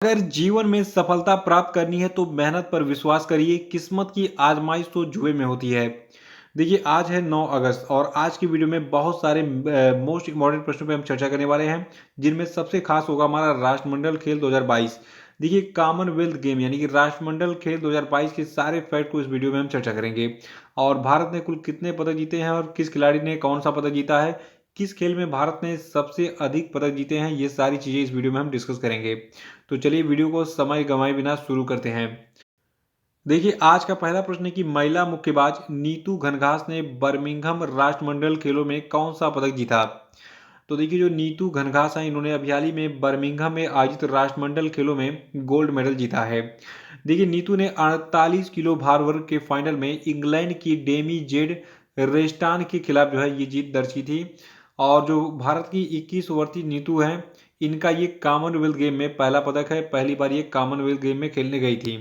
अगर जीवन में सफलता प्राप्त करनी है तो मेहनत पर विश्वास करिए। किस्मत की आजमाइश तो जुए में होती है। देखिए, आज है 9 अगस्त और आज की वीडियो में बहुत सारे मोस्ट इम्पॉर्टेंट प्रश्नों पे हम चर्चा करने वाले हैं, जिनमें सबसे खास होगा हमारा राष्ट्रमंडल खेल 2022। देखिए, कॉमनवेल्थ गेम यानी कि राष्ट्रमंडल खेल 2022 के सारे फैक्ट को इस वीडियो में हम चर्चा करेंगे। और भारत ने कुल कितने पदक जीते हैं और किस खिलाड़ी ने कौन सा पदक जीता है, किस खेल में भारत ने सबसे अधिक पदक जीते हैं, ये सारी चीज़ें इस वीडियो में हम डिस्कस करेंगे। तो चलिए वीडियो को समय गंवाए बिना शुरू करते हैं। देखिए, आज का पहला प्रश्न है कि महिला मुक्केबाज नीतू घनघास ने बर्मिंघम राष्ट्रमंडल खेलों में कौन सा पदक जीता। तो देखिए, जो नीतू घनघास हैं, इन्होंने अभी हाल ही में बर्मिंघम में आयोजित राष्ट्रमंडल खेलों में गोल्ड मेडल जीता है। देखिए, नीतू ने 48 किलो भार वर्ग के फाइनल में इंग्लैंड की डेमी जेड रेस्टान के खिलाफ जो है ये जीत दर्ज की थी। और जो भारत की 21 वर्षीय नीतू हैं, इनका ये कॉमनवेल्थ गेम में पहला पदक है। पहली बार ये कॉमनवेल्थ गेम में खेलने गई थी।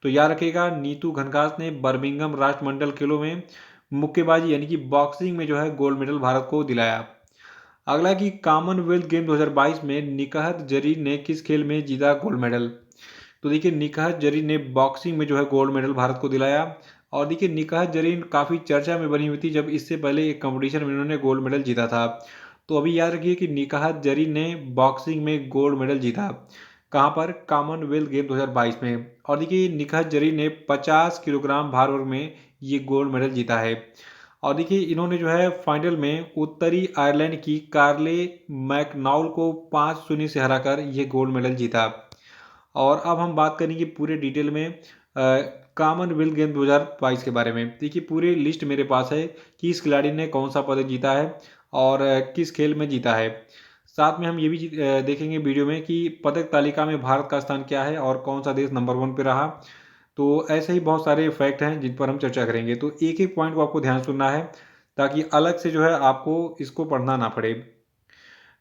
तो याद रखिएगा, नीतू घनघास ने बर्मिंघम राष्ट्रमंडल खेलों में मुक्केबाजी यानी कि बॉक्सिंग में जो है गोल्ड मेडल भारत को दिलाया। अगला कि कॉमनवेल्थ गेम 2022 में निकहत जरीन ने किस खेल में जीता गोल्ड मेडल। तो देखिए, निकहत जरीन ने बॉक्सिंग में जो है गोल्ड मेडल भारत को दिलाया। और देखिए, निकहत जरीन काफ़ी चर्चा में बनी हुई थी जब इससे पहले एक कंपटीशन में इन्होंने गोल्ड मेडल जीता था। तो अभी याद रखिए कि निकहत जरीन ने बॉक्सिंग में गोल्ड मेडल जीता। कहाँ पर? कॉमनवेल्थ गेम 2022 में। और देखिए, निकहत जरीन ने 50 किलोग्राम भार वर्ग में ये गोल्ड मेडल जीता है। और देखिए, इन्होंने जो है फाइनल में उत्तरी आयरलैंड की कार्ले मैकनाउल को 5-0 से हराकर ये गोल्ड मेडल जीता। और अब हम बात करेंगे पूरे डिटेल में कॉमनवेल्थ गेम 2022 के बारे में। देखिए, पूरी लिस्ट मेरे पास है कि इस खिलाड़ी ने कौन सा पदक जीता है और किस खेल में जीता है। साथ में हम ये भी देखेंगे वीडियो में कि पदक तालिका में भारत का स्थान क्या है और कौन सा देश नंबर 1 पे रहा। तो ऐसे ही बहुत सारे फैक्ट हैं जिन पर हम चर्चा करेंगे। तो एक एक पॉइंट को आपको ध्यान सुनना है, ताकि अलग से जो है आपको इसको पढ़ना ना पड़े।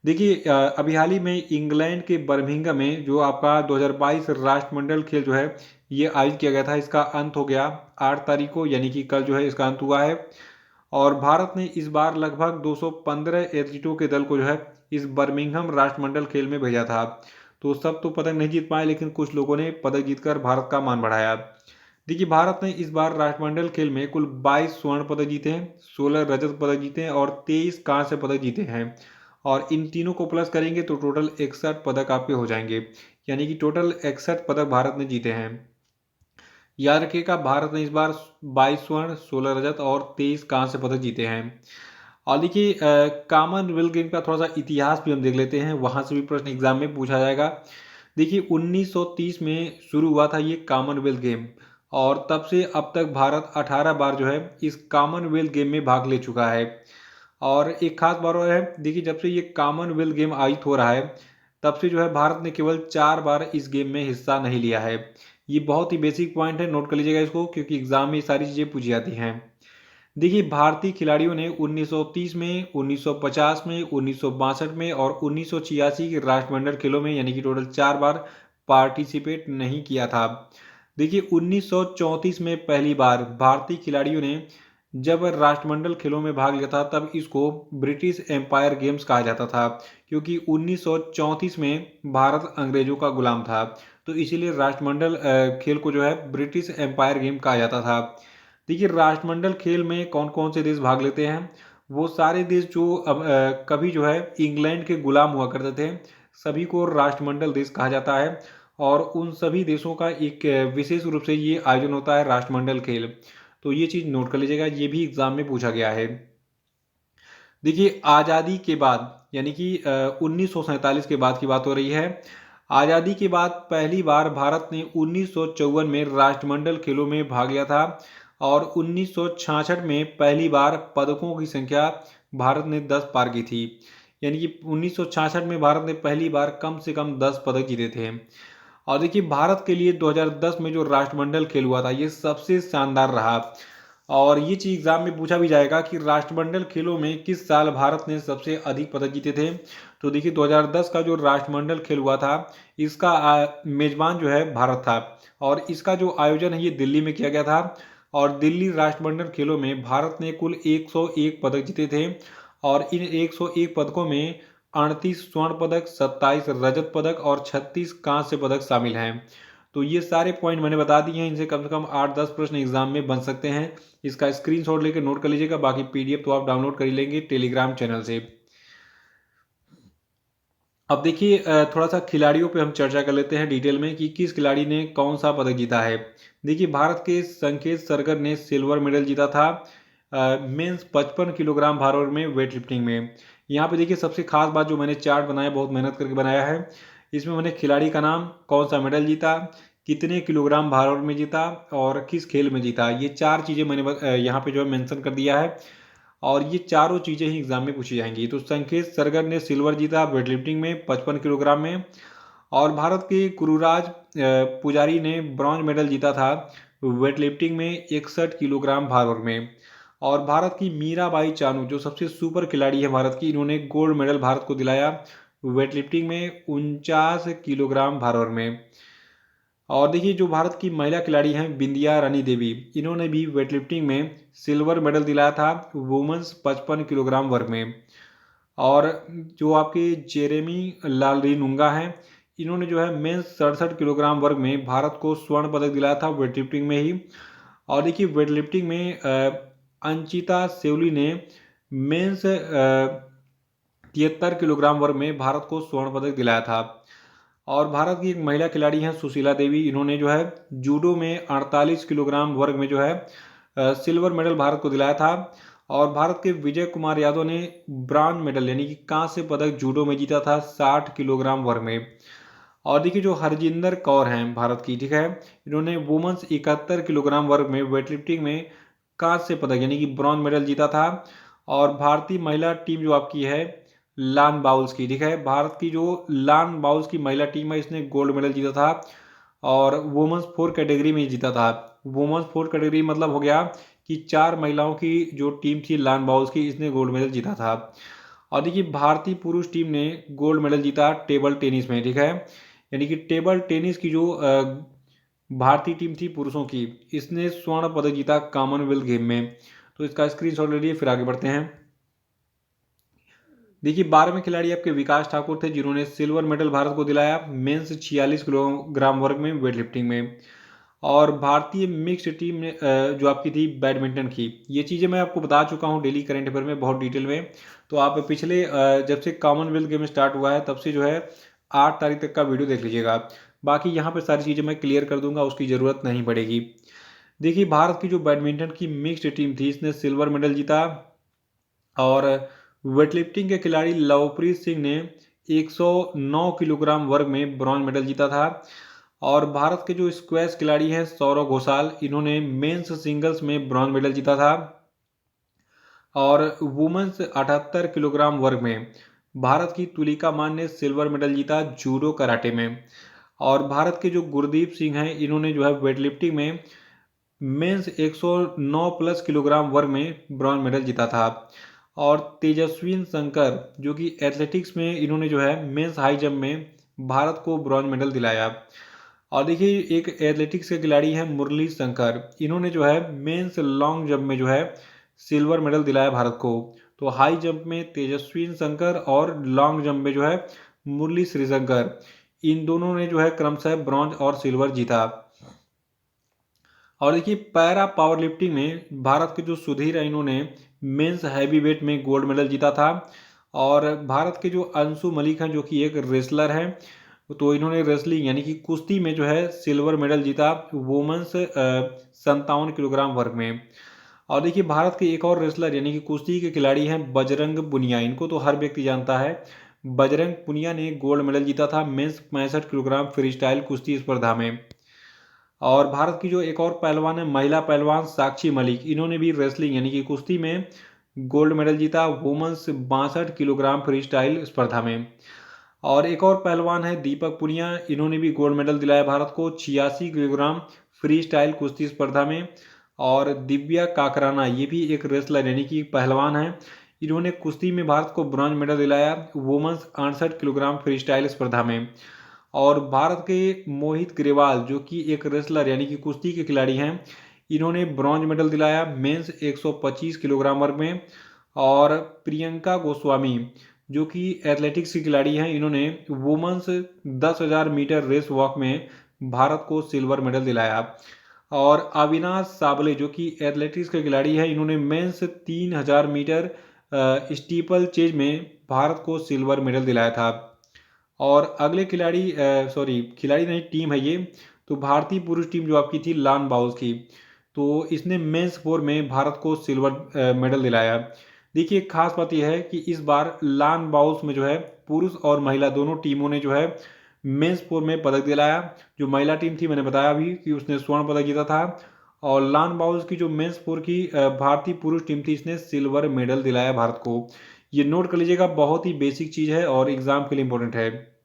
देखिए, अभी हाल ही में इंग्लैंड के बर्मिंघम में जो आपका 2022 राष्ट्रमंडल खेल जो है ये आयोजित किया गया था, इसका अंत हो गया 8 तारीख को, यानी कि कल जो है इसका अंत हुआ है। और भारत ने इस बार लगभग 215 एथलीटों के दल को जो है इस बर्मिंघम राष्ट्रमंडल खेल में भेजा था। तो सब तो पदक नहीं जीत पाए, लेकिन कुछ लोगों ने पदक जीतकर भारत का मान बढ़ाया। देखिए, भारत ने इस बार राष्ट्रमंडल खेल में कुल 22 स्वर्ण पदक जीते हैं, 16 रजत पदक जीते हैं और 23 कांस्य पदक जीते हैं। और इन तीनों को प्लस करेंगे तो टोटल 61 पदक आपके हो जाएंगे, यानी कि टोटल 61 पदक भारत ने जीते हैं। याद रखिएगा, भारत ने इस बार 22 स्वर्ण, 16 रजत और 23 कांस्य पदक जीते हैं। और देखिए, कॉमनवेल्थ गेम का थोड़ा सा इतिहास भी हम देख लेते हैं, वहां से भी प्रश्न एग्जाम में पूछा जाएगा। देखिए, 1930 में शुरू हुआ था ये कॉमनवेल्थ गेम। और तब से अब तक भारत 18 बार जो है इस कॉमनवेल्थ गेम में भाग ले चुका है। और एक खास बात और है, देखिए, जब से ये कॉमनवेल्थ गेम आयोजित हो रहा है, तब से जो है भारत ने केवल 4 बार इस गेम में हिस्सा नहीं लिया है। ये बहुत ही बेसिक पॉइंट है, नोट कर लीजिएगा इसको, क्योंकि एग्जाम में ये सारी चीज़ें पूछी जाती हैं। देखिए, भारतीय खिलाड़ियों ने 1930 में, 1950 में, 1962 में और 1986 के राष्ट्रमंडल खेलों में, यानी कि टोटल 4 बार पार्टिसिपेट नहीं किया था। देखिए, 1934 में पहली बार भारतीय खिलाड़ियों ने जब राष्ट्रमंडल खेलों में भाग लिया था, तब इसको ब्रिटिश एम्पायर गेम्स कहा जाता था, क्योंकि 1934 में भारत अंग्रेजों का गुलाम था। तो इसीलिए राष्ट्रमंडल खेल को जो है ब्रिटिश एम्पायर गेम कहा जाता था। देखिए, राष्ट्रमंडल खेल में कौन कौन से देश भाग लेते हैं? वो सारे देश जो अब कभी जो है इंग्लैंड के गुलाम हुआ करते थे, सभी को राष्ट्रमंडल देश कहा जाता है। और उन सभी देशों का एक विशेष रूप से ये आयोजन होता है राष्ट्रमंडल खेल। तो ये चीज़ नोट कर लीजिएगा, ये भी एग्जाम में पूछा गया है। देखिए, आज़ादी के बाद यानी कि 1947 के बाद की बात हो रही है। आज़ादी के बाद पहली बार भारत ने 1954 में राष्ट्रमंडल खेलों में भाग लिया था। और 1966 में पहली बार पदकों की संख्या भारत ने 10 पार की थी, यानी कि 1966 में भारत ने पहली बार कम से कम 10 पदक जीते थे। और देखिए, भारत के लिए 2010 में जो राष्ट्रमंडल खेल हुआ था, ये सबसे शानदार रहा। और ये चीज़ एग्जाम में पूछा भी जाएगा कि राष्ट्रमंडल खेलों में किस साल भारत ने सबसे अधिक पदक जीते थे। तो देखिए, 2010 का जो राष्ट्रमंडल खेल हुआ था, इसका मेजबान जो है भारत था। और इसका जो आयोजन है ये दिल्ली में किया गया था। और दिल्ली राष्ट्रमंडल खेलों में भारत ने कुल 101 पदक जीते थे। और इन 101 पदकों में 38 स्वर्ण पदक, 27 रजत पदक और 36 कांस्य पदक शामिल हैं। तो ये सारे पॉइंट मैंने बता दिए हैं, इनसे कम से कम 8-10 प्रश्न एग्जाम में बन सकते हैं। इसका स्क्रीनशॉट लेकर नोट कर लीजिएगा, बाकी पीडीएफ तो आप डाउनलोड कर ही लेंगे टेलीग्राम चैनल से। अब देखिए थोड़ा सा खिलाड़ियों पे हम चर्चा कर लेते हैं डिटेल में कि किस खिलाड़ी ने कौन सा पदक जीता है। देखिए भारत के संकेत सरगर ने सिल्वर मेडल जीता था मेंस 55 किलोग्राम भारोत्तोलन में वेट लिफ्टिंग में। यहाँ पे देखिए सबसे खास बात जो मैंने चार्ट बनाया, बहुत मेहनत करके बनाया है, इसमें मैंने खिलाड़ी का नाम, कौन सा मेडल जीता, कितने किलोग्राम भारोत्तोलन में जीता और किस खेल में जीता, ये 4 चीज़ें मैंने यहाँ पे जो है मेंशन कर दिया है और ये चारों चीज़ें ही एग्जाम में पूछी जाएंगी। तो संकेत सरगर ने सिल्वर जीता वेट लिफ्टिंग में 55 किलोग्राम में, और भारत के गुरुराज पुजारी ने ब्रॉन्ज मेडल जीता था वेट लिफ्टिंग में 61 किलोग्राम भारोत्तोलन में। और भारत की मीराबाई चानू जो सबसे सुपर खिलाड़ी है भारत की, इन्होंने गोल्ड मेडल भारत को दिलाया वेट लिफ्टिंग में 49 किलोग्राम भारोत्तोलन में। और देखिए जो भारत की महिला खिलाड़ी हैं बिंदिया रानी देवी, इन्होंने भी वेट लिफ्टिंग में सिल्वर मेडल दिलाया था वुमेन्स 55 किलोग्राम वर्ग में। और जो आपके जेरेमी लालरिनुंगा हैं, इन्होंने जो है मेंस 67 किलोग्राम वर्ग में भारत को स्वर्ण पदक दिलाया था वेट लिफ्टिंग में ही। और देखिए वेट लिफ्टिंग में अंचिता सेवली ने मेंस 73 किलोग्राम वर्ग में भारत को स्वर्ण पदक दिलाया था। और भारत की एक महिला खिलाड़ी हैं सुशीला देवी, इन्होंने जो है जूडो में 48 किलोग्राम वर्ग में जो है सिल्वर मेडल भारत को दिलाया था। और भारत के विजय कुमार यादव ने ब्रांज मेडल यानी कि कांस्य पदक जूडो में जीता था 60 किलोग्राम वर्ग में। और देखिए जो हरजिंदर कौर हैं भारत की, ठीक है, इन्होंने वुमेन्स 71 किलोग्राम वर्ग में वेट लिफ्टिंग में कांस्य पदक यानी कि ब्रॉन्ज मेडल जीता था। और भारतीय महिला टीम जो आपकी है लान बाउल्स की, ठीक है, भारत की जो लान बाउल्स की महिला टीम है, इसने गोल्ड मेडल जीता था और वुमेन्स 4 कैटेगरी में जीता था। वुमेन्स 4 कैटेगरी मतलब हो गया कि 4 महिलाओं की जो टीम थी लान बाउल्स की, इसने गोल्ड मेडल जीता था। और देखिए भारतीय पुरुष टीम ने गोल्ड मेडल जीता टेबल टेनिस में, ठीक है, यानी कि टेबल टेनिस की जो भारतीय टीम थी पुरुषों की, इसने स्वर्ण पदक जीता कॉमनवेल्थ गेम में। तो इसका स्क्रीनशॉट ले लिए, फिर आगे बढ़ते हैं। देखिए 12वें खिलाड़ी आपके विकास ठाकुर थे, जिन्होंने सिल्वर मेडल भारत को दिलाया मेंस 46 किलोग्राम वर्ग में वेट लिफ्टिंग में। और भारतीय मिक्स्ड टीम ने जो आपकी थी बैडमिंटन की, ये चीज़ें मैं आपको बता चुका हूँ डेली करंट अफेयर में बहुत डिटेल में। तो आप पिछले जब से कॉमनवेल्थ गेम स्टार्ट हुआ है तब से जो है 8 तारीख तक का वीडियो देख लीजिएगा, बाकी यहाँ पर सारी चीज़ें मैं क्लियर कर दूंगा, उसकी ज़रूरत नहीं पड़ेगी। देखिए भारत की जो बैडमिंटन की मिक्स्ड टीम थी, इसने सिल्वर मेडल जीता। और वेटलिफ्टिंग के खिलाड़ी लवप्रीत सिंह ने 109 किलोग्राम वर्ग में ब्रॉन्ज मेडल जीता था। और भारत के जो स्क्वैश खिलाड़ी हैं सौरव घोषाल, इन्होंने मेंस सिंगल्स में ब्रॉन्ज मेडल जीता था। और वुमेन्स 78 किलोग्राम वर्ग में भारत की तुलिका मान ने सिल्वर मेडल जीता जूडो कराटे में। और भारत के जो गुरदीप सिंह हैं, इन्होंने जो है वेटलिफ्टिंग में मेंस 109 प्लस किलोग्राम वर्ग में ब्रॉन्ज मेडल जीता था। और तेजस्विन शंकर जो कि एथलेटिक्स में, इन्होंने जो है मेंस हाई जंप में भारत को ब्रॉन्ज मेडल दिलाया। और देखिए एक एथलेटिक्स के खिलाड़ी हैं मुरली शंकर, इन्होंने जो है मेंस लॉन्ग जंप में जो है सिल्वर मेडल दिलाया भारत को। तो हाई जंप में तेजस्विन शंकर और लॉन्ग जंप में जो है मुरली श्रीशंकर, इन दोनों ने जो है क्रमशः ब्रॉन्ज और सिल्वर जीता। और देखिए पैरा पावर लिफ्टिंग में भारत के जो सुधीर है, इन्होंने मेंस हैवी वेट में गोल्ड मेडल जीता था। और भारत के जो अंशु मलिक हैं जो कि एक रेसलर हैं, तो इन्होंने रेसलिंग यानी कि कुश्ती में जो है सिल्वर मेडल जीता वुमेन्स 57 किलोग्राम वर्ग में। और देखिए भारत के एक और रेसलर यानी कि कुश्ती के खिलाड़ी हैं बजरंग पुनिया, इनको तो हर व्यक्ति जानता है। बजरंग पुनिया ने गोल्ड मेडल जीता था मेंस 65 किलोग्राम फ्री स्टाइल कुश्ती स्पर्धा में। और भारत की जो एक और पहलवान है महिला पहलवान साक्षी मलिक, इन्होंने भी रेसलिंग यानी कि कुश्ती में गोल्ड मेडल जीता वुमेन्स 62 किलोग्राम फ्री स्टाइल स्पर्धा में। और एक और पहलवान है दीपक पुनिया, इन्होंने भी गोल्ड मेडल दिलाया भारत को 86 किलोग्राम फ्री स्टाइल कुश्ती स्पर्धा में। और दिव्या काकराना, ये भी एक रेसलर यानी कि पहलवान है, इन्होंने कुश्ती में भारत को ब्रॉन्ज मेडल दिलाया वुमेन्स 68 किलोग्राम फ्री स्टाइल स्पर्धा में। और भारत के मोहित ग्रेवाल जो कि एक रेसलर यानी कि कुश्ती के खिलाड़ी हैं, इन्होंने ब्रॉन्ज मेडल दिलाया मेंस 125 किलोग्राम वर्ग में। और प्रियंका गोस्वामी जो कि एथलेटिक्स की खिलाड़ी हैं, इन्होंने वुमेन्स 10,000 मीटर रेस वॉक में भारत को सिल्वर मेडल दिलाया। और अविनाश साबले जो कि एथलेटिक्स के खिलाड़ी हैं, इन्होंने मेंस 3,000 मीटर स्टीपल चेज में भारत को सिल्वर मेडल दिलाया था। और अगले खिलाड़ी नहीं, टीम है ये। तो भारतीय पुरुष टीम जो आपकी थी लान बाउस की, तो इसने मेंस 4 में भारत को सिल्वर मेडल दिलाया। देखिए खास बात यह है कि इस बार लान बाउस में जो है पुरुष और महिला दोनों टीमों ने जो है मेंस 4 में पदक दिलाया। जो महिला टीम थी मैंने बताया अभी कि उसने स्वर्ण पदक जीता था, और लान बाउस की जो मेंस 4 की भारतीय पुरुष टीम थी, इसने सिल्वर मेडल दिलाया भारत को। ये नोट कर लीजिएगा, बहुत ही बेसिक चीज़ है और एग्जाम के लिए इंपॉर्टेंट है।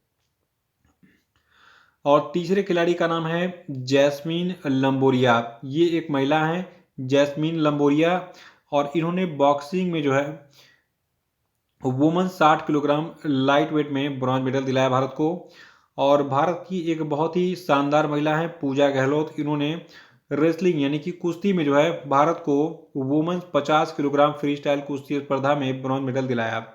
और तीसरे खिलाड़ी का नाम है जैस्मीन लंबोरिया। ये एक महिला है, जैस्मीन लंबोरिया, और इन्होंने बॉक्सिंग में जो है वुमन 60 किलोग्राम लाइट वेट में ब्रॉन्ज मेडल दिलाया भारत को। और भारत की एक बहुत ही शानदार महिला है पूजा गहलोत, इन्होंने रेसलिंग यानी कि कुश्ती में जो है भारत को वुमेन्स 50 किलोग्राम फ्री स्टाइल कुश्ती स्पर्धा में ब्रॉन्ज मेडल दिलाया।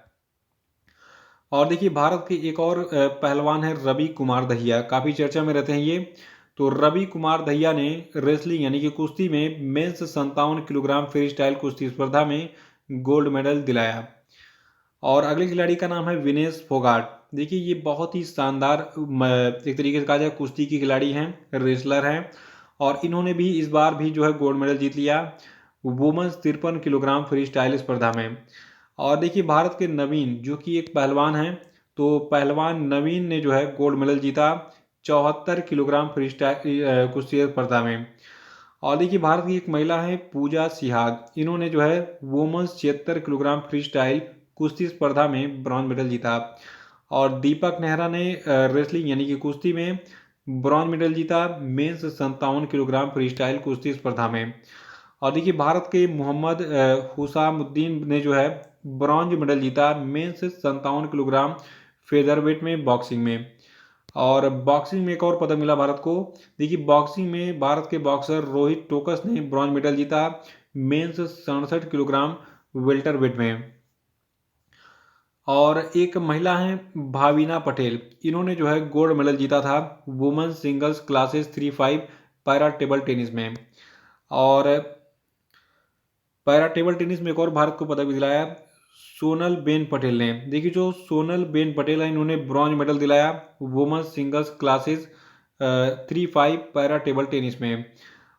और देखिए भारत के एक और पहलवान है रवि कुमार दहिया, काफ़ी चर्चा में रहते हैं ये। तो रवि कुमार दहिया ने रेसलिंग यानी कि कुश्ती में मेंस 57 किलोग्राम फ्री स्टाइल कुश्ती स्पर्धा में गोल्ड मेडल दिलाया। और अगले खिलाड़ी का नाम है विनेश फोगाट। देखिए ये बहुत ही शानदार एक तरीके से कहा जाए कुश्ती की खिलाड़ी हैं, रेसलर हैं, और इन्होंने भी इस बार भी जो है गोल्ड मेडल जीत लिया वुमेन्स 53 किलोग्राम फ्री स्टाइल स्पर्धा में। और देखिए भारत के नवीन जो कि एक पहलवान हैं, तो पहलवान नवीन ने जो है गोल्ड मेडल जीता 74 किलोग्राम फ्री स्टाइल कुश्ती स्पर्धा में। और देखिए भारत की एक महिला है पूजा सिहाग, इन्होंने जो है वुमेन्स 76 किलोग्राम फ्री स्टाइल कुश्ती स्पर्धा में ब्रॉन्ज मेडल जीता। और दीपक नेहरा ने रेसलिंग यानी कि कुश्ती में ब्रॉन्ज मेडल जीता मेंस 57 किलोग्राम फ्री स्टाइल कुश्ती स्पर्धा में। और देखिए भारत के मोहम्मद हुसामुद्दीन ने जो है ब्रॉन्ज मेडल जीता मेंस 57 किलोग्राम फेदरवेट में बॉक्सिंग में। और बॉक्सिंग में एक और पदक मिला भारत को। देखिए बॉक्सिंग में भारत के बॉक्सर रोहित टोकस ने ब्रॉन्ज मेडल जीता मेंस 67 किलोग्राम वेल्टरवेट में। और एक महिला हैं भाविना पटेल, इन्होंने जो है गोल्ड मेडल जीता था women singles classes 3-5 para table tennis में। और पैरा टेबल टेनिस में एक और भारत को पदक दिलाया सोनल बेन पटेल ने। देखिए जो सोनल बेन पटेल है, इन्होंने ब्रॉन्ज मेडल दिलाया women singles classes 3-5 para table tennis में।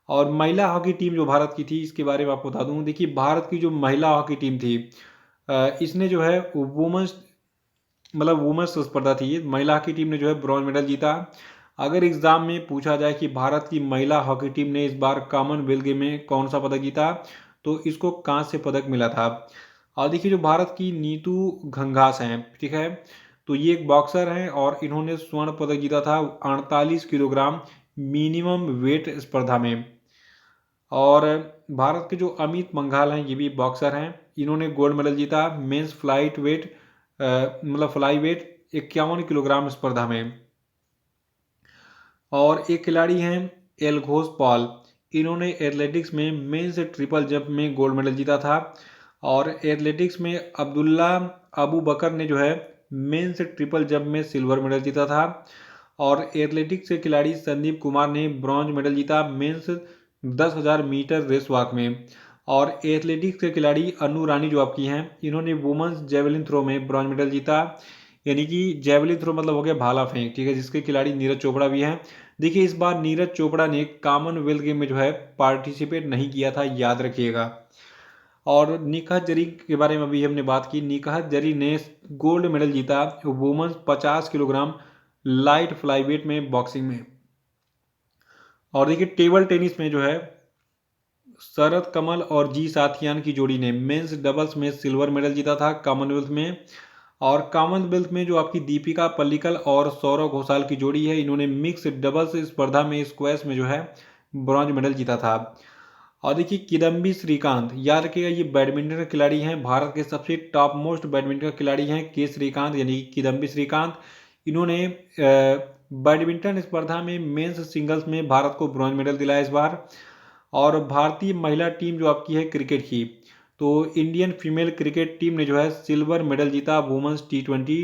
और महिला हॉकी टीम जो भारत की थी, इसके बारे में आपको बता दूं। देखिए भारत की जो महिला हॉकी टीम थी, इसने जो है वुमेन्स स्पर्धा थी, महिला हॉकी टीम ने जो है ब्रॉन्ज मेडल जीता। अगर एग्जाम में पूछा जाए कि भारत की महिला हॉकी टीम ने इस बार कॉमनवेल्थ गेम में कौन सा पदक जीता, तो इसको कांस्य पदक मिला था। और देखिए जो भारत की नीतू घंघास हैं, ठीक है, तो ये एक बॉक्सर हैं और इन्होंने स्वर्ण पदक जीता था 48 किलोग्राम मिनिमम वेट स्पर्धा में। और भारत के जो अमित मंघाल हैं, ये भी बॉक्सर हैं, इन्होंने गोल्ड मेडल जीता मेंस फ्लाई वेट 51 किलोग्राम स्पर्धा में। और एक खिलाड़ी हैं एलघोष पॉल, इन्होंने एथलेटिक्स में मेंस ट्रिपल जंप में गोल्ड मेडल जीता था। और एथलेटिक्स में अब्दुल्ला अबू बकर ने जो है मेंस ट्रिपल जंप में सिल्वर मेडल जीता था। और एथलेटिक्स के खिलाड़ी संदीप कुमार ने ब्रॉन्ज मेडल जीता मेंस 10,000 मीटर रेस वॉक में। और एथलेटिक्स के खिलाड़ी अनु रानी जो आपकी हैं, इन्होंने वुमेन्स जेवलिन थ्रो में ब्रॉन्ज मेडल जीता। यानी कि जेवलिन थ्रो मतलब हो गया भाला फेंक, ठीक है, जिसके खिलाड़ी नीरज चोपड़ा भी हैं। देखिए इस बार नीरज चोपड़ा ने कॉमनवेल्थ गेम में जो है पार्टिसिपेट नहीं किया था, याद रखिएगा। और निखत जरी के बारे में अभी हमने बात की, निखत जरी ने गोल्ड मेडल जीता वुमेन्स 50 किलोग्राम लाइट फ्लाईवेट में बॉक्सिंग में। और देखिए टेबल टेनिस में जो है शरद कमल और जी साथियान की जोड़ी ने मेंस डबल्स में सिल्वर मेडल जीता था कॉमनवेल्थ में। और कॉमनवेल्थ में जो आपकी दीपिका पल्लिकल और सौरव घोषाल की जोड़ी है, इन्होंने मिक्स डबल्स स्पर्धा में स्क्वैश में जो है ब्रॉन्ज मेडल जीता था। और देखिए किदम्बी श्रीकांत, याद रखिएगा ये बैडमिंटन के खिलाड़ी हैं, भारत के सबसे टॉप मोस्ट बैडमिंटन खिलाड़ी हैं के श्रीकांत यानी किदम्बी श्रीकांत। इन्होंने बैडमिंटन स्पर्धा में मेंस सिंगल्स में भारत को ब्रॉन्ज मेडल दिलाया इस बार। और भारतीय महिला टीम जो आपकी है क्रिकेट की, तो इंडियन फीमेल क्रिकेट टीम ने जो है सिल्वर मेडल जीता वुमेन्स T20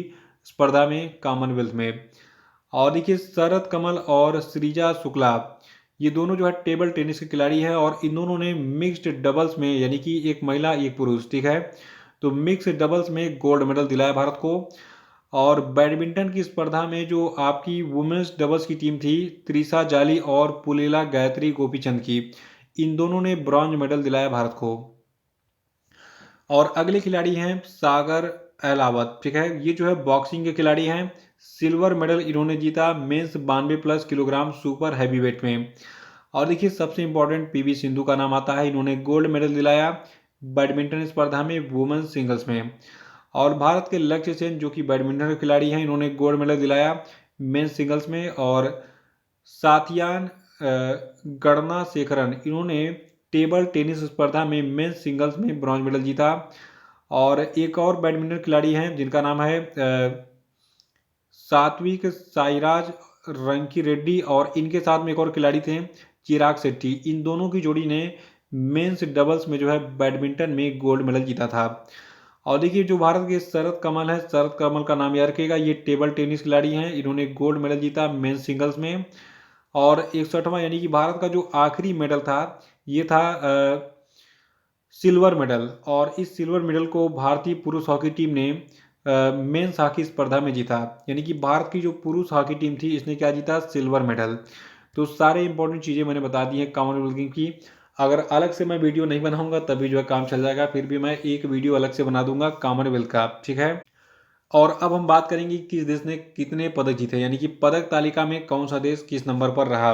स्पर्धा में कॉमनवेल्थ में। और देखिए शरद कमल और श्रीजा शुक्ला ये दोनों जो है टेबल टेनिस के खिलाड़ी हैं और इन दोनों ने मिक्स्ड डबल्स में यानी कि एक महिला एक पुरुष, ठीक है, तो मिक्स्ड डबल्स में गोल्ड मेडल दिलाया भारत को। और बैडमिंटन की स्पर्धा में जो आपकी वुमेन्स डबल्स की टीम थी त्रिशा जाली और पुलेला गायत्री गोपीचंद की, इन दोनों ने ब्रॉन्ज मेडल दिलाया भारत को। और अगले खिलाड़ी हैं सागर अहलावत, ठीक है, ये जो है बॉक्सिंग के खिलाड़ी हैं। सिल्वर मेडल इन्होंने जीता मेंस 92+ किलोग्राम सुपर हैवीवेट में। और देखिए सबसे इंपॉर्टेंट पीवी सिंधु का नाम आता है, इन्होंने गोल्ड मेडल दिलाया बैडमिंटन स्पर्धा में वुमेन्स सिंगल्स में। और भारत के लक्ष्य सेन जो कि बैडमिंटन के खिलाड़ी हैं, इन्होंने गोल्ड मेडल दिलाया मेंस सिंगल्स में। और साथियान गणना शेखरन इन्होंने टेबल टेनिस स्पर्धा में मेंस सिंगल्स में ब्रॉन्ज मेडल जीता। और एक और बैडमिंटन खिलाड़ी हैं जिनका नाम है सात्विक साईराज रंकी रेड्डी, और इनके साथ में एक और खिलाड़ी थे चिराग शेट्टी। इन दोनों की जोड़ी ने मेंस डबल्स में जो है बैडमिंटन में गोल्ड मेडल जीता था। और देखिए जो भारत के शरद कमल है, शरद कमल का नाम याद रखिएगा, ये टेबल टेनिस खिलाड़ी हैं, इन्होंने गोल्ड मेडल जीता मेंस सिंगल्स में। और 61वां यानी कि भारत का जो आखिरी मेडल था ये था सिल्वर मेडल। और इस सिल्वर मेडल को भारतीय पुरुष हॉकी टीम ने मेंस हॉकी स्पर्धा में जीता, यानी कि भारत की जो पुरुष हॉकी टीम थी इसने क्या जीता, सिल्वर मेडल। तो सारे इंपॉर्टेंट चीज़ें मैंने बता दी हैं कॉमनवेल्थ गेम की। अगर अलग से मैं वीडियो नहीं बनाऊंगा तभी जो है काम चल जाएगा, फिर भी मैं एक वीडियो अलग से बना दूंगा कॉमनवेल्थ का, ठीक है। और अब हम बात करेंगे किस देश ने कितने पदक जीते, यानी कि पदक तालिका में कौन सा देश किस नंबर पर रहा।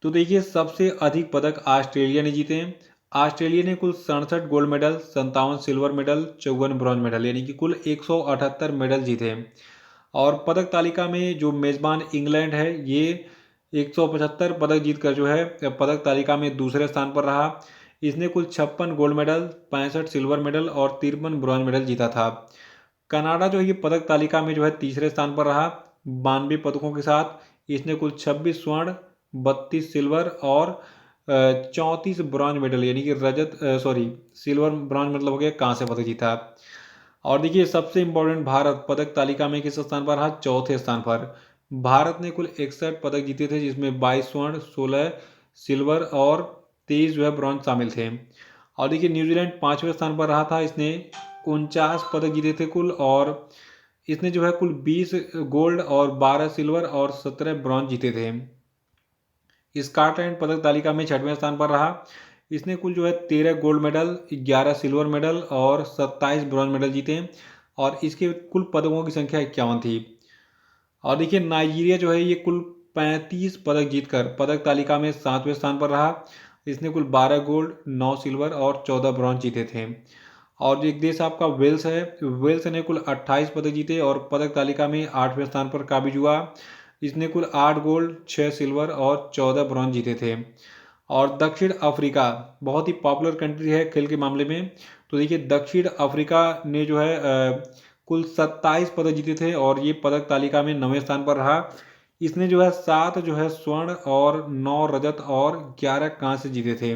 तो देखिए सबसे अधिक पदक ऑस्ट्रेलिया ने जीते हैं। ऑस्ट्रेलिया ने कुल 67 gold medal, 57 silver medal, 54 bronze medal, यानी कि कुल 178 मेडल जीते हैं। और पदक तालिका में जो मेज़बान इंग्लैंड है ये 175 पदक जीतकर जो है पदक तालिका में दूसरे स्थान पर रहा। इसने कुल 56 गोल्ड मेडल, 65 सिल्वर मेडल और 53 ब्रॉन्ज मेडल जीता था। कनाडा जो है ये पदक तालिका में जो है तीसरे स्थान पर रहा 92 पदकों के साथ। इसने कुल 26 स्वर्ण, 32 सिल्वर और 34 ब्रॉन्ज मेडल, यानी कि सिल्वर ब्रॉन्ज मतलब हो गया कांस्य पदक जीता। और देखिए सबसे इंपॉर्टेंट भारत पदक तालिका में किस स्थान पर रहा, चौथे स्थान पर। भारत ने कुल 61 पदक जीते थे जिसमें 22 स्वर्ण, 16 सिल्वर और 23 जो है ब्रॉन्ज शामिल थे। और देखिए न्यूजीलैंड 5वें स्थान पर रहा था, इसने 49 पदक जीते थे कुल। और इसने जो है कुल 20 गोल्ड और 12 सिल्वर और 17 ब्रॉन्ज जीते थे। स्कॉटलैंड पदक तालिका में 6वें स्थान पर रहा, इसने कुल जो है 13 गोल्ड मेडल, 11 सिल्वर मेडल और 27 ब्रॉन्ज मेडल जीते। और इसके कुल पदकों की संख्या 51 थी। और देखिए नाइजीरिया जो है ये कुल 35 पदक जीतकर पदक तालिका में 7वें स्थान पर रहा, इसने कुल 12 गोल्ड, 9 सिल्वर और 14 ब्रॉन्ज जीते थे। और जो एक देश आपका वेल्स है, वेल्स ने कुल 28 पदक जीते और पदक तालिका में 8वें स्थान पर काबिज हुआ। इसने कुल 8 गोल्ड, 6 सिल्वर और 14 ब्रॉन्ज जीते थे। और दक्षिण अफ्रीका बहुत ही पॉपुलर कंट्री है खेल के मामले में। तो देखिए दक्षिण अफ्रीका ने जो है कुल 27 पदक जीते थे और ये पदक तालिका में 9वें स्थान पर रहा। इसने जो है 7 जो है स्वर्ण और 9 रजत और 11 कांस्य जीते थे।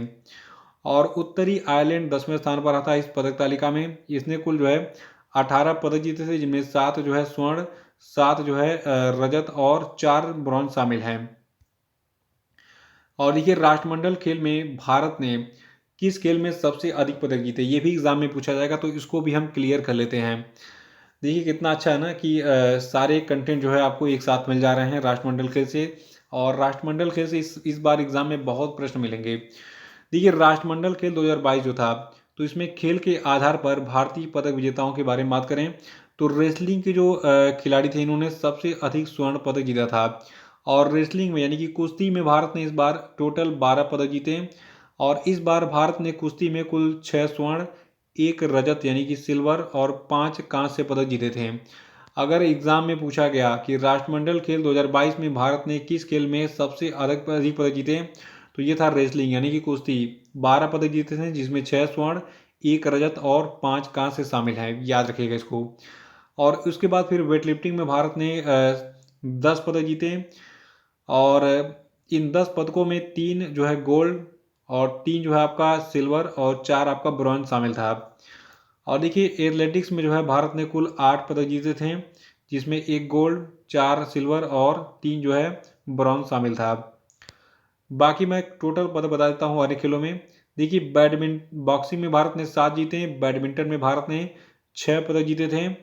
और उत्तरी आयरलैंड 10वें स्थान पर आता है इस पदक तालिका में। इसने कुल जो है 18 पदक जीते थे जिनमें 7 जो है स्वर्ण, 7 जो है रजत और 4 ब्रॉन्ज शामिल हैं। और देखिए राष्ट्रमंडल खेल में भारत ने किस खेल में सबसे अधिक पदक जीते, ये भी एग्जाम में पूछा जाएगा, तो इसको भी हम क्लियर कर लेते हैं। देखिए कितना अच्छा है ना कि सारे कंटेंट जो है आपको एक साथ मिल जा रहे हैं राष्ट्रमंडल खेल से। और राष्ट्रमंडल खेल से इस बार एग्जाम में बहुत प्रश्न मिलेंगे। देखिए राष्ट्रमंडल खेल 2022 जो था, तो इसमें खेल के आधार पर भारतीय पदक विजेताओं के बारे में बात करें तो रेसलिंग के जो खिलाड़ी थे इन्होंने सबसे अधिक स्वर्ण पदक जीता था। और रेसलिंग में यानी कि कुश्ती में भारत ने इस बार टोटल 12 पदक जीते। और इस बार भारत ने कुश्ती में कुल 6 स्वर्ण, 1 रजत यानी कि सिल्वर और 5 कांस्य पदक जीते थे। अगर एग्जाम में पूछा गया कि राष्ट्रमंडल खेल 2022 में भारत ने किस खेल में सबसे अधिक पदक जीते, तो ये था रेसलिंग यानी कि कुश्ती। 12 पदक जीते थे जिसमें 6 स्वर्ण, 1 रजत और 5 कांस्य शामिल हैं, याद रखिएगा इसको। और उसके बाद फिर वेट लिफ्टिंग में भारत ने 10 पदक जीते। और इन 10 पदकों में 3 जो है गोल्ड और 3 जो है आपका सिल्वर और 4 आपका ब्रॉन्ज शामिल था। और देखिए एथलेटिक्स में जो है भारत ने कुल 8 पदक जीते थे, जिसमें 1 गोल्ड, 4 सिल्वर और 3 जो है ब्रॉन्ज शामिल था। बाकी मैं टोटल पदक बता देता हूँ अन्य खेलों में। देखिए बॉक्सिंग में भारत ने 7 जीते हैं, बैडमिंटन में भारत ने 6 पदक जीते थे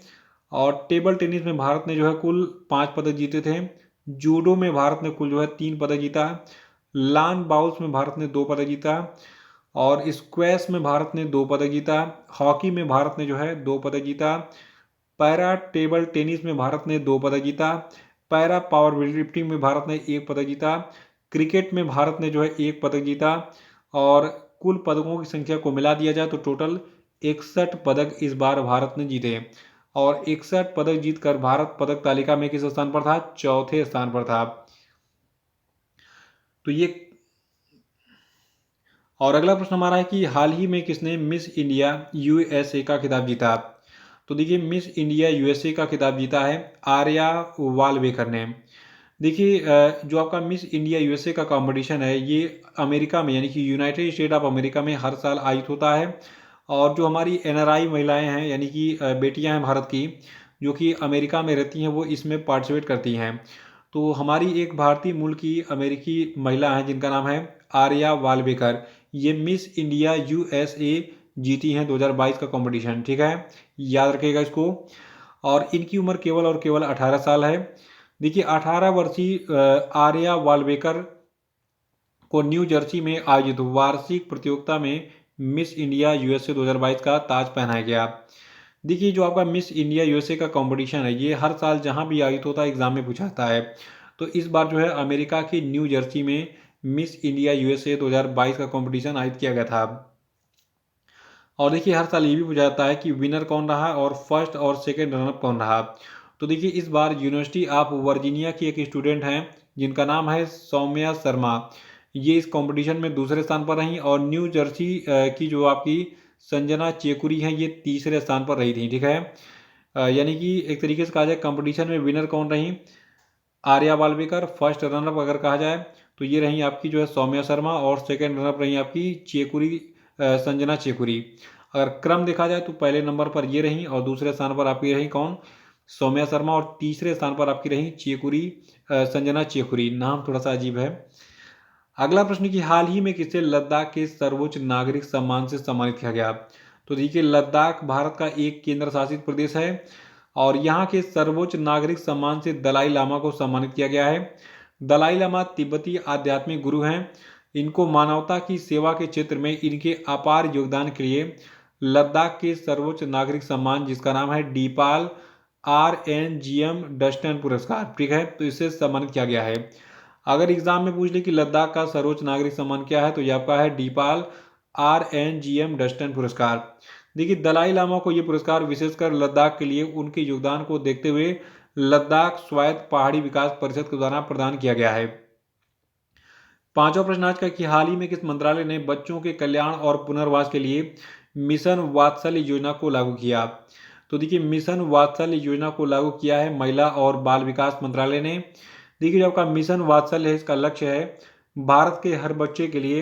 और टेबल टेनिस में भारत ने जो है कुल 5 पदक जीते थे। जूडो में भारत ने कुल जो है 3 पदक जीता। लॉन बाउल्स में भारत ने 2 पदक जीता और स्क्वैश में भारत ने 2 पदक जीता। हॉकी में भारत ने जो है 2 पदक जीता। पैरा टेबल टेनिस में भारत ने 2 पदक जीता। पैरा पावर लिफ्टिंग में भारत ने 1 पदक जीता। क्रिकेट में भारत ने जो है 1 पदक जीता और कुल पदकों की संख्या को मिला दिया जाए तो टोटल 61 पदक इस बार भारत ने जीते और 61 पदक जीतकर भारत पदक तालिका में किस स्थान पर था? चौथे स्थान पर था। तो ये और अगला प्रश्न हमारा है कि हाल ही में किसने मिस इंडिया यूएसए का खिताब जीता? तो देखिए मिस इंडिया यूएसए का खिताब जीता है आर्या वालवेकर ने। देखिए जो आपका मिस इंडिया यूएसए का कंपटीशन है ये अमेरिका में यानी कि यूनाइटेड स्टेट ऑफ अमेरिका में हर साल आयोजित होता है और जो हमारी एनआरआई महिलाएं हैं यानी कि बेटियां हैं भारत की जो कि अमेरिका में रहती हैं वो इसमें पार्टिसिपेट करती हैं। तो हमारी एक भारतीय मूल की अमेरिकी महिला हैं जिनका नाम है आर्या वालवेकर। ये मिस इंडिया यूएसए जीती हैं 2022 का कंपटीशन, ठीक है, याद रखिएगा इसको। और इनकी उम्र केवल और केवल 18 साल है। देखिए 18 वर्षीय आर्या वालवेकर को न्यू जर्सी में आयोजित वार्षिक प्रतियोगिता में मिस इंडिया यूएसए 2022 का ताज पहनाया गया। देखिए जो आपका मिस इंडिया यूएसए का कंपटीशन है ये हर साल जहां भी आयोजित होता है एग्जाम में पूछा जाता है। तो इस बार जो है अमेरिका की न्यू जर्सी में मिस इंडिया यूएसए 2022 का कंपटीशन आयोजित किया गया था। और देखिए हर साल ये भी पूछा जाता है कि विनर कौन रहा और फर्स्ट और सेकेंड रनर कौन रहा। तो देखिए इस बार यूनिवर्सिटी ऑफ वर्जीनिया की एक स्टूडेंट हैं जिनका नाम है सौम्या शर्मा। ये इस कंपटीशन में दूसरे स्थान पर रहीं और न्यू जर्सी की जो आपकी संजना चेकुरी हैं ये तीसरे स्थान पर रही थी, ठीक है। यानी कि एक तरीके से कहा जाए कंपटीशन में विनर कौन रही? आर्या वालवेकर। फर्स्ट रनअप अगर कहा जाए तो ये रही आपकी जो है सौम्या शर्मा और सेकेंड रनअप रही आपकी चेकुरी संजना चेकुरी। अगर क्रम देखा जाए तो पहले नंबर पर ये रही और दूसरे स्थान पर आपकी रही कौन? सौम्या शर्मा और तीसरे स्थान पर आपकी रही चेकुरी संजना चेकुरी। नाम थोड़ा सा अजीब है। अगला प्रश्न कि हाल ही में किसे लद्दाख के सर्वोच्च नागरिक सम्मान से सम्मानित किया गया? तो देखिए लद्दाख भारत का एक केंद्र शासित प्रदेश है और यहाँ के सर्वोच्च नागरिक सम्मान से दलाई लामा को सम्मानित किया गया है। दलाई लामा तिब्बती आध्यात्मिक गुरु हैं। इनको मानवता की सेवा के क्षेत्र में इनके अपार योगदान के लिए लद्दाख के सर्वोच्च नागरिक सम्मान जिसका नाम है डीपाल RNGM डस्टन पुरस्कार, ठीक है, तो इसे सम्मानित किया गया है। अगर एग्जाम में पूछ ले कि लद्दाख का सर्वोच्च नागरिक सम्मान क्या है तो यह आपका है डीपाल RNGM डस्टन पुरस्कार। देखिए दलाई लामा को यह पुरस्कार विशेषकर लद्दाख के लिए उनके योगदान को देखते हुए लद्दाख स्वायत्त पहाड़ी विकास परिषद के द्वारा प्रदान किया गया है। पांचवा प्रश्न आज का कि हाल ही में किस मंत्रालय ने बच्चों के कल्याण और पुनर्वास के लिए मिशन वात्सल्य योजना को लागू किया? तो देखिए मिशन वात्सल्य योजना को लागू किया है महिला और बाल विकास मंत्रालय ने। देखिए जो आपका मिशन वात्सल्य है इसका लक्ष्य है भारत के हर बच्चे के लिए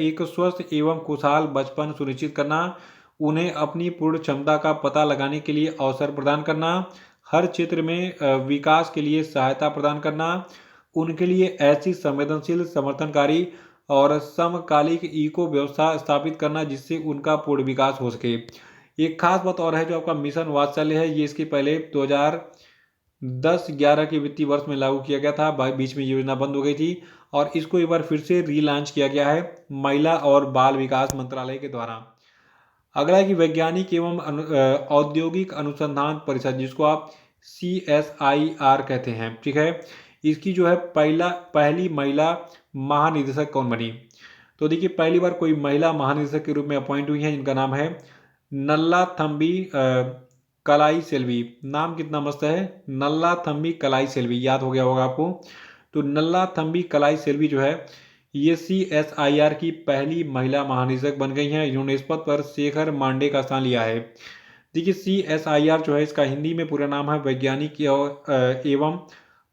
एक स्वस्थ एवं खुशहाल बचपन सुनिश्चित करना, उन्हें अपनी पूर्ण क्षमता का पता लगाने के लिए अवसर प्रदान करना, हर क्षेत्र में विकास के लिए सहायता प्रदान करना, उनके लिए ऐसी संवेदनशील समर्थनकारी और समकालिक इको व्यवस्था स्थापित करना जिससे उनका पूर्ण विकास हो सके। एक खास बात और है जो आपका मिशन वात्सल्य है ये इसके पहले 2010-11 के वित्तीय वर्ष में लागू किया गया था, बीच में योजना बंद हो गई थी और इसको एक बार फिर से रीलॉन्च किया गया है महिला और बाल विकास मंत्रालय के द्वारा। अगला है कि वैज्ञानिक एवं औद्योगिक अनुसंधान परिषद जिसको आप CSIR कहते हैं, ठीक है, इसकी जो है पहली महिला महानिदेशक कौन बनी? तो देखिए पहली बार कोई महिला महानिदेशक के रूप में अपॉइंट हुई है जिनका नाम है नल्ला थम्बी कलाई सेल्वी। नाम कितना मस्त है, नल्ला थम्बी कलाई सेल्वी, याद हो गया होगा आपको। तो नल्ला थम्बी कलाई सेल्वी जो है ये CSIR की पहली महिला महानिदेशक बन गई हैं। इन्होंने इस पद पर शेखर मांडे का स्थान लिया है। देखिए CSIR जो है इसका हिंदी में पूरा नाम है वैज्ञानिक एवं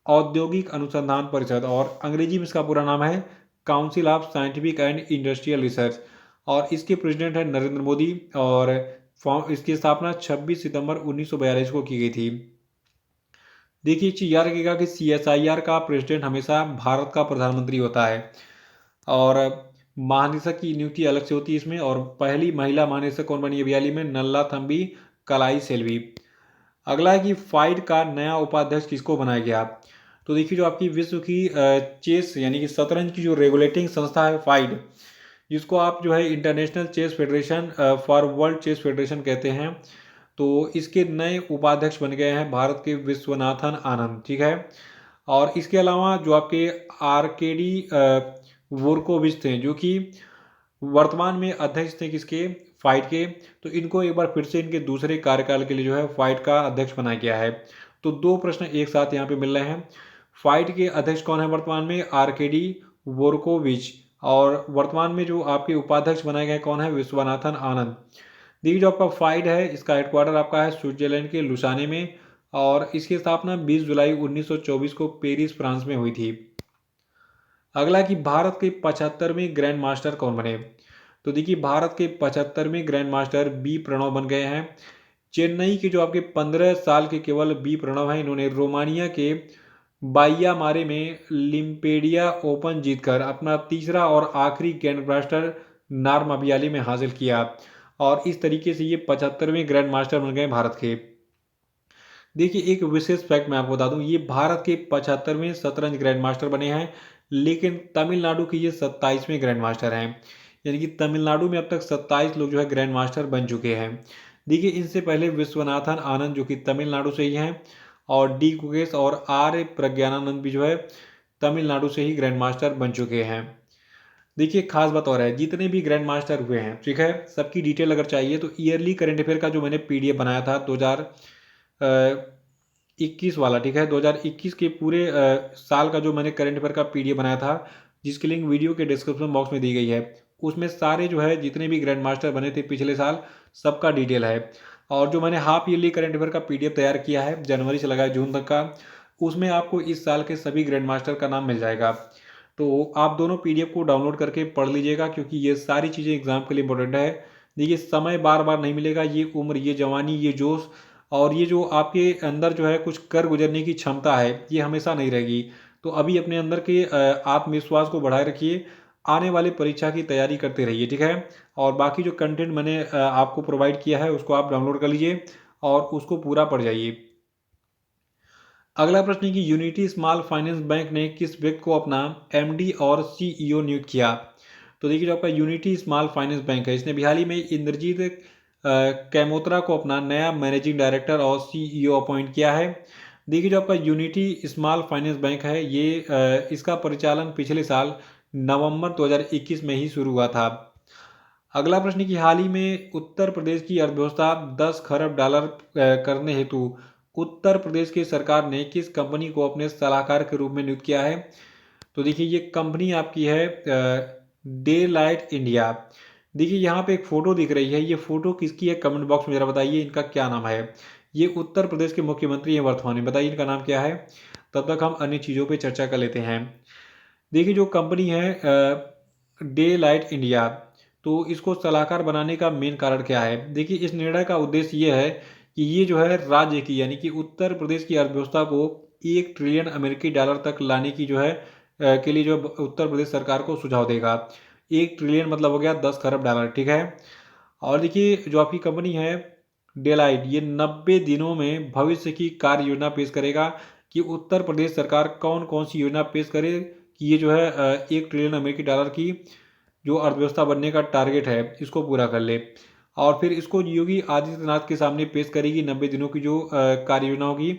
औद्योगिक अनुसंधान परिषद और अंग्रेजी में इसका पूरा नाम है council of scientific and industrial research, और इसके प्रेसिडेंट है नरेंद्र मोदी, और इसकी स्थापना 26 सितंबर 1942 को की गई थी। देखिए, चीज याद रखिएगा कि CSIR का प्रेसिडेंट हमेशा भारत का प्रधानमंत्री होता है, और महानिदेशक की नियुक्ति अलग से होती है इसमें। और पहली महिला महानिदेशक कौन बनी अभी हाल ही में? नल्ला थम्बी कलाई सेल्वी। अगला है कि फाइड का नया उपाध्यक्ष किसको बनाया गया? तो देखिए, जो आपकी विश्व की चेस यानी कि शतरंज की जो रेगुलेटिंग संस्था है फाइड, जिसको आप जो है international chess federation for world chess federation कहते हैं, तो इसके नए उपाध्यक्ष बन गए हैं भारत के विश्वनाथन आनंद। ठीक है। और इसके अलावा जो आपके आरकेडी वोरकोविच थे, जो कि वर्तमान में अध्यक्ष थे किसके? फाइट के, तो इनको एक बार फिर से इनके दूसरे कार्यकाल के लिए जो है फाइट का अध्यक्ष बनाया गया है। तो दो प्रश्न एक साथ यहाँ पे मिल रहे हैं। फाइट के अध्यक्ष कौन है वर्तमान में? आरकेडी वोरकोविच। और वर्तमान में जो आपके उपाध्यक्ष बनाए गए कौन है? विश्वनाथन आनंद। देखिए, जो आपका फाइड है इसका हेडक्वार्टर आपका है स्विट्जरलैंड के लुसाने में, और इसकी स्थापना 20 जुलाई 1924 को पेरिस फ्रांस में हुई थी। अगला कि भारत के 75वें ग्रैंड मास्टर कौन बने? तो देखिए, भारत के 75वें ग्रैंड मास्टर बी प्रणव बन गए हैं। चेन्नई के जो आपके 15 साल के केवल बी प्रणव हैं, इन्होंने रोमानिया के बाइया मारे में लिम्पेडिया ओपन जीतकर अपना तीसरा और आखिरी ग्रैंड मास्टर नार्म अबियाली में हासिल किया, और इस तरीके से ये 75वें ग्रैंड मास्टर बन गए भारत के। देखिए, एक विशेष फैक्ट मैं आपको बता दूं, ये भारत के 75वें शतरंज ग्रैंड मास्टर बने हैं, लेकिन तमिलनाडु के ये 27वें ग्रैंड मास्टर हैं। यानी कि तमिलनाडु में अब तक 27 लोग जो है ग्रैंड मास्टर बन चुके हैं। देखिए, इनसे पहले विश्वनाथन आनंद जो कि तमिलनाडु से ही हैं, और डी गुगेश और आर प्रज्ञानानंद भी जो है तमिलनाडु से ही ग्रैंड मास्टर बन चुके हैं। देखिए, खास बात और है, जितने भी ग्रैंड मास्टर हुए हैं, ठीक है, सबकी डिटेल अगर चाहिए तो ईयरली करंट अफेयर का जो मैंने PDF बनाया था 2021 वाला, ठीक है, 2021 के पूरे साल का जो मैंने करंट अफेयर का PDF बनाया था, जिसकी लिंक वीडियो के डिस्क्रिप्शन बॉक्स में दी गई है, उसमें सारे जो है जितने भी ग्रैंड मास्टर बने थे पिछले साल, सबका डिटेल है। और जो मैंने हाफ ईयरली करंट अफेयर का PDF तैयार किया है जनवरी से लगाए जून तक का, उसमें आपको इस साल के सभी ग्रैंड मास्टर का नाम मिल जाएगा। तो आप दोनों PDF को डाउनलोड करके पढ़ लीजिएगा, क्योंकि ये सारी चीज़ें एग्जाम के लिए इंपॉर्टेंट है। देखिए, समय बार बार नहीं मिलेगा, ये उम्र, ये जवानी, ये जोश, और ये जो आपके अंदर जो है कुछ कर गुजरने की क्षमता है, ये हमेशा नहीं रहेगी। तो अभी अपने अंदर के आत्मविश्वास को बढ़ाए रखिए, आने वाले परीक्षा की तैयारी करते रहिए, ठीक है। और बाकी जो कंटेंट मैंने आपको प्रोवाइड किया है उसको आप डाउनलोड कर लीजिए और उसको पूरा पढ़ जाइए। अगला प्रश्न है कि यूनिटी स्मॉल फाइनेंस बैंक ने किस व्यक्ति को अपना MD और CEO नियुक्त किया? तो देखिए, जो आपका यूनिटी स्मॉल फाइनेंस बैंक है, इसने भी हाल ही में इंद्रजीत कैमोत्रा को अपना नया मैनेजिंग डायरेक्टर और CEO अपॉइंट किया है। देखिए, जो आपका यूनिटी स्मॉल फाइनेंस बैंक है, ये इसका परिचालन पिछले साल नवंबर 2021 में ही शुरू हुआ था। अगला प्रश्न की, हाल ही में उत्तर प्रदेश की अर्थव्यवस्था 10 खरब डॉलर करने हेतु उत्तर प्रदेश की सरकार ने किस कंपनी को अपने सलाहकार के रूप में नियुक्त किया है? तो देखिए, ये कंपनी आपकी है डे लाइट इंडिया। देखिए, यहाँ पे एक फ़ोटो दिख रही है, ये फ़ोटो किसकी है? कमेंट बॉक्स में ज़रा बताइए, इनका क्या नाम है? ये उत्तर प्रदेश के मुख्यमंत्री हैं वर्तमान में, बताइए इनका नाम क्या है? तब तक हम अन्य चीज़ों पे चर्चा कर लेते हैं। देखिए, जो कंपनी है डे लाइट इंडिया, तो इसको सलाहकार बनाने का मेन कारण क्या है? देखिए, इस निर्णय का उद्देश्य ये है कि ये जो है राज्य की यानी कि उत्तर प्रदेश की अर्थव्यवस्था को 1 ट्रिलियन अमेरिकी डॉलर तक लाने की जो है के लिए जो उत्तर प्रदेश सरकार को सुझाव देगा। 1 ट्रिलियन मतलब हो गया 10 खरब डॉलर, ठीक है। और देखिए, जो आपकी कंपनी है डेलाइट, ये 90 दिनों में भविष्य की कार्य योजना पेश करेगा कि उत्तर प्रदेश सरकार कौन कौन सी योजना पेश करे कि ये जो है 1 ट्रिलियन अमेरिकी डॉलर की जो अर्थव्यवस्था बनने का टारगेट है इसको पूरा कर ले। और फिर इसको योगी आदित्यनाथ के सामने पेश करेगी 90 दिनों की जो कार्य योजना होगी,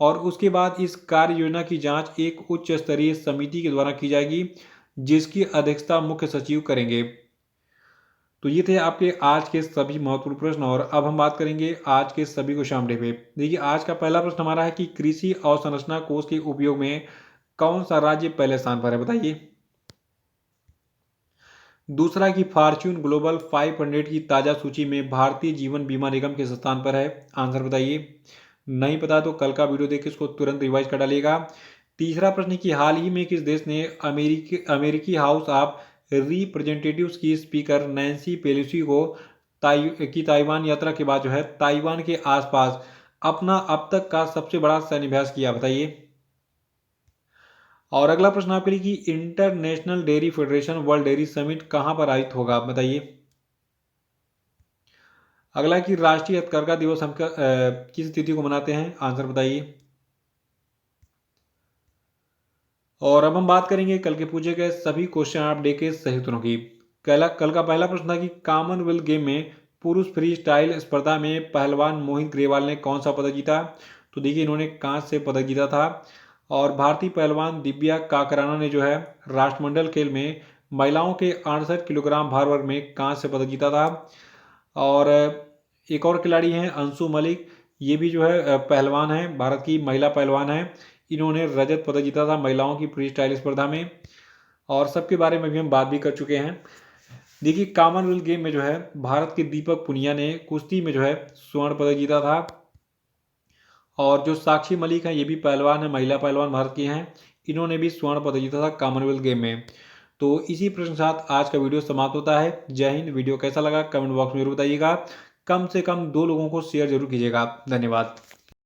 और उसके बाद इस कार्य योजना की जांच एक उच्च स्तरीय समिति के द्वारा की जाएगी, जिसकी अध्यक्षता मुख्य सचिव करेंगे। तो ये थे आपके आज के सभी महत्वपूर्ण प्रश्न, और अब हम बात करेंगे आज के सभी क्वेश्चन पे। देखिए, आज का पहला प्रश्न हमारा है कि कृषि अवसंरचना कोष के उपयोग में कौन सा राज्य पहले स्थान पर है? बताइए। दूसरा कि फॉर्च्यून ग्लोबल 500 की ताज़ा सूची में भारतीय जीवन बीमा निगम किस स्थान पर है? आंसर बताइए। नहीं पता तो कल का वीडियो देख के इसको तुरंत रिवाइज कर डालिएगा। तीसरा प्रश्न है कि हाल ही में किस देश ने अमेरिकी हाउस ऑफ रिप्रेजेंटेटिव्स की स्पीकर नैन्सी पेलोसी को ताइवान यात्रा के बाद जो है ताइवान के आसपास अपना अब तक का सबसे बड़ा सैन्य अभ्यास किया, बताइए। और अगला प्रश्न आपके लिए कि international dairy federation world dairy summit कहां पर आयोजित होगा, बताइए। अगला कि राष्ट्रीय हथकरघा दिवस हम किस तिथि को मनाते हैं, आंसर बताइए। और अब हम बात करेंगे कल के पूछे गए सभी क्वेश्चन ऑफ डे के सही उत्तरों की। कल का पहला प्रश्न था कि कॉमनवेल्थ गेम में पुरुष फ्री स्टाइल स्पर्धा में पहलवान मोहित ग्रेवाल ने कौन सा पदक जीता। तो देखिए इन्होंने कांस्य से पदक जीता था। और भारतीय पहलवान दिव्या काकराना ने जो है राष्ट्रमंडल खेल में महिलाओं के 68 किलोग्राम भार वर्ग में कांस्य पदक जीता था। और एक और खिलाड़ी हैं अंशु मलिक, ये भी जो है पहलवान है, भारत की महिला पहलवान है। इन्होंने रजत पदक जीता था महिलाओं की फ्री स्टाइल स्पर्धा में। और सबके बारे में भी हम बात भी कर चुके हैं। देखिए कॉमनवेल्थ गेम में जो है भारत के दीपक पुनिया ने कुश्ती में जो है स्वर्ण पदक जीता था। और जो साक्षी मलिक हैं ये भी पहलवान है, महिला पहलवान भारत की हैं, इन्होंने भी स्वर्ण पदक जीता था कॉमनवेल्थ गेम में। तो इसी प्रश्न के साथ आज का वीडियो समाप्त होता है। जय हिंद। वीडियो कैसा लगा कमेंट बॉक्स में जरूर बताइएगा। कम से कम 2 लोगों को शेयर जरूर कीजिएगा। धन्यवाद।